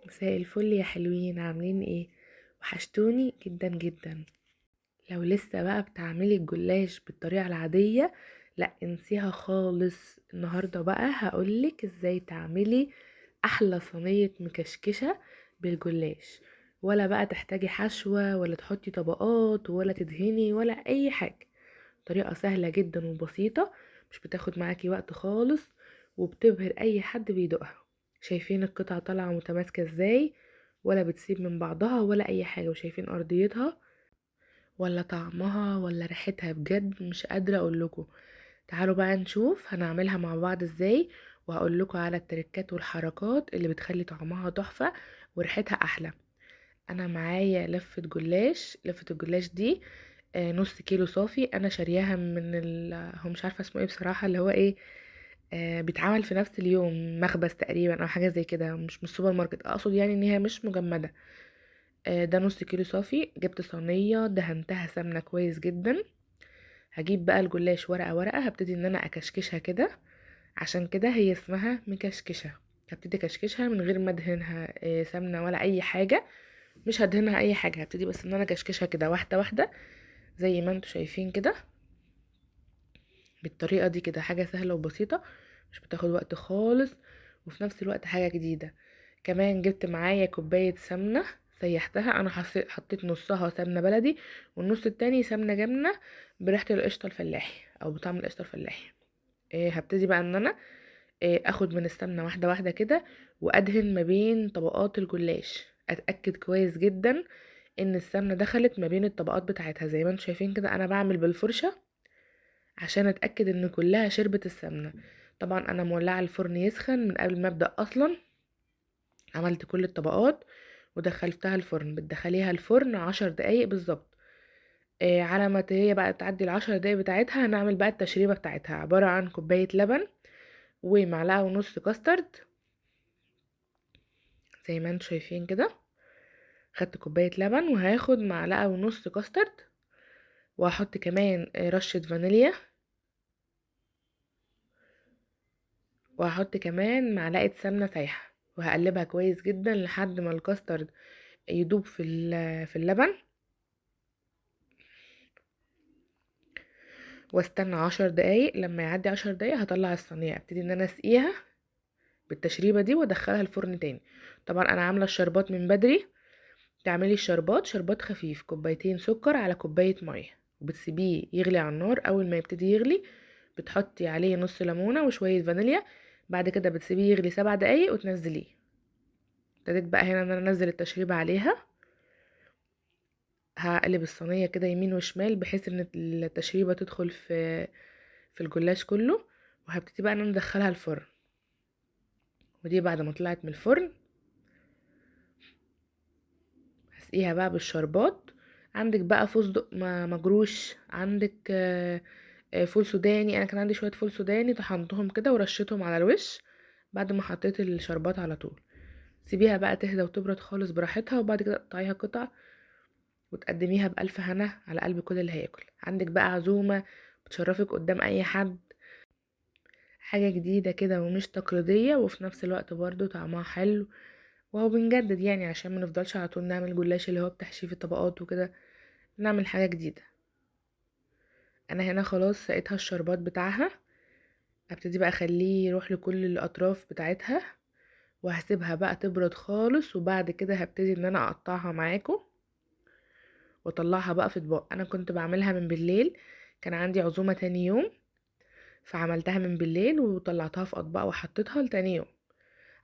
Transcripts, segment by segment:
مساء الفل يا حلوين، عاملين ايه؟ وحشتوني جدا جدا. لو لسه بقى بتعملي الجلاش بالطريقة العادية، لا انسيها خالص. النهاردة بقى هقولك ازاي تعملي احلى صينية مكشكشة بالجلاش. ولا بقى تحتاجي حشوة ولا تحطي طبقات ولا تدهني ولا اي حاجة. طريقة سهلة جدا وبسيطة، مش بتاخد معاكي وقت خالص، وبتبهر اي حد بيدوقها. شايفين القطعة طالعة متماسكة ازاي؟ ولا بتسيب من بعضها ولا اي حاجة، وشايفين ارضيتها ولا طعمها ولا ريحتها، بجد مش قادرة اقولكوا. تعالوا بقى نشوف هنعملها مع بعض ازاي، وهقولكوا على التركات والحركات اللي بتخلي طعمها تحفة وريحتها احلى. انا معايا لفة الجلاش دي نص كيلو صافي. انا شارياها من هو مش عارفه اسمه ايه بصراحه، اللي هو ايه، بيتعمل في نفس اليوم، مخبز تقريبا او حاجه زي كده، مش من السوبر ماركت، اقصد يعني ان هي مش مجمده. ده نص كيلو صافي. جبت صينيه دهنتها سمنه كويس جدا. هجيب بقى الجلاش ورقه ورقه، هبتدي ان انا اكشكشها كده، عشان كده هي اسمها مكشكشه. هبتدي اكشكشها من غير ما ادهنها سمنه ولا اي حاجه. مش هدهنها اي حاجه، هبتدي بس ان انا اكشكشها كده واحده واحده، زي ما انتوا شايفين كده. بالطريقة دي كده حاجة سهلة وبسيطة، مش بتاخد وقت خالص، وفي نفس الوقت حاجة جديدة. كمان جبت معايا كوباية سمنة، سيحتها. انا حطيت نصها سمنة بلدي، والنص التاني سمنة جبنة بريحة القشطة الفلاحي او بطعم القشطة الفلاحي. هبتدي بقى ان انا اخد من السمنة واحدة واحدة كده، وادهن ما بين طبقات الجلاش. اتأكد كويس جدا ان السمنة دخلت ما بين الطبقات بتاعتها، زي ما انتم شايفين كده انا بعمل بالفرشة عشان اتاكد ان كلها شربت السمنه. طبعا انا مولعه الفرن يسخن من قبل ما ابدا اصلا. عملت كل الطبقات ودخلتها الفرن. بتدخليها الفرن 10 دقايق بالظبط. على ما هي بقى تعدي ال10 دقايق بتاعتها، هنعمل بقى التشريبه بتاعتها، عباره عن كوبايه لبن ومعلقه ونص كاسترد، زي ما انتم شايفين كده. خدت كوبايه لبن وهاخد معلقه ونص كاسترد، وهحط كمان رشه فانيليا، وهحط كمان معلقه سمنه سايحه، وهقلبها كويس جدا لحد ما الكاسترد يدوب في اللبن. واستنى 10 دقايق. لما يعدي 10 دقايق هطلع الصينيه، ابتدي ان انا اسقيها بالتشريبه دي وادخلها الفرن تاني. طبعا انا عامله الشربات من بدري. تعملي الشربات شربات خفيف، كوبايتين سكر على كوبايه ميه، وبتسيبيه يغلي على النار. اول ما يبتدي يغلي بتحطي عليه نص ليمونه وشويه فانيليا. بعد كده بتسيبيه يغلي 7 دقايق وتنزليه. ابتديت بقى هنا ان انا انزل التشريبه عليها. هقلب الصينيه كده يمين وشمال بحيث ان التشريبه تدخل في الجلاش كله. وهبتدي بقى ان انا ادخلها الفرن. ودي بعد ما طلعت من الفرن هسقيها بقى بالشربات. عندك بقى فستق مجروش، عندك فول سوداني. انا كان عندي شويه فول سوداني، طحنتهم كده ورشيتهم على الوش بعد ما حطيت الشربات على طول. سيبيها بقى تهدى وتبرد خالص براحتها، وبعد كده تقطعيها قطع وتقدميها بألف هنا على قلب كل اللي هياكل. عندك بقى عزومة بتشرفك قدام اي حد، حاجة جديدة كده ومش تقليدية، وفي نفس الوقت برضو طعمها حلو. وهو بنجدد يعني عشان ما نفضلش على طول نعمل جلاش اللي هو بتحشيه في الطبقات وكده، نعمل حاجة جديدة. انا هنا خلاص سقيتها الشربات بتاعها. ابتدي بقى اخليه يروح لكل الاطراف بتاعتها، وهسيبها بقى تبرد خالص. وبعد كده هبتدي ان انا اقطعها معاكم واطلعها بقى في اطباق. انا كنت بعملها من بالليل، كان عندي عزومة تاني يوم، فعملتها من بالليل وطلعتها في اطباق وحطيتها لتاني يوم.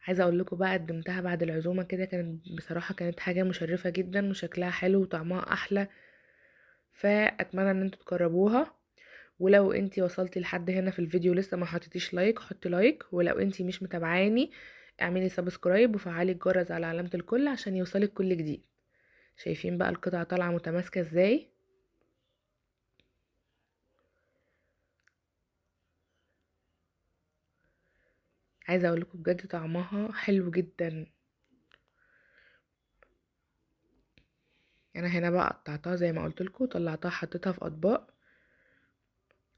عايزه اقول لكم بقى قدمتها بعد العزومه كده، كانت بصراحه كانت حاجه مشرفه جدا وشكلها حلو وطعمها احلى. فاتمنى ان انتوا تجربوها. ولو انتي وصلتي لحد هنا في الفيديو لسه ما حطيتيش لايك، حطي لايك. ولو انتي مش متابعاني اعملي سبسكرايب وفعلي الجرس على علامه الكل عشان يوصلك كل جديد. شايفين بقى القطعه طالعه متماسكه ازاي؟ عايزه اقول لكم بجد طعمها حلو جدا. انا هنا بقى قطعتها زي ما قلت لكم، طلعتها حطيتها في اطباق.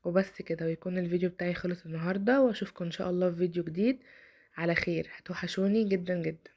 وبس كده، ويكون الفيديو بتاعي خلص النهاردة، واشوفكم ان شاء الله في فيديو جديد على خير. هتوحشوني جدا جدا.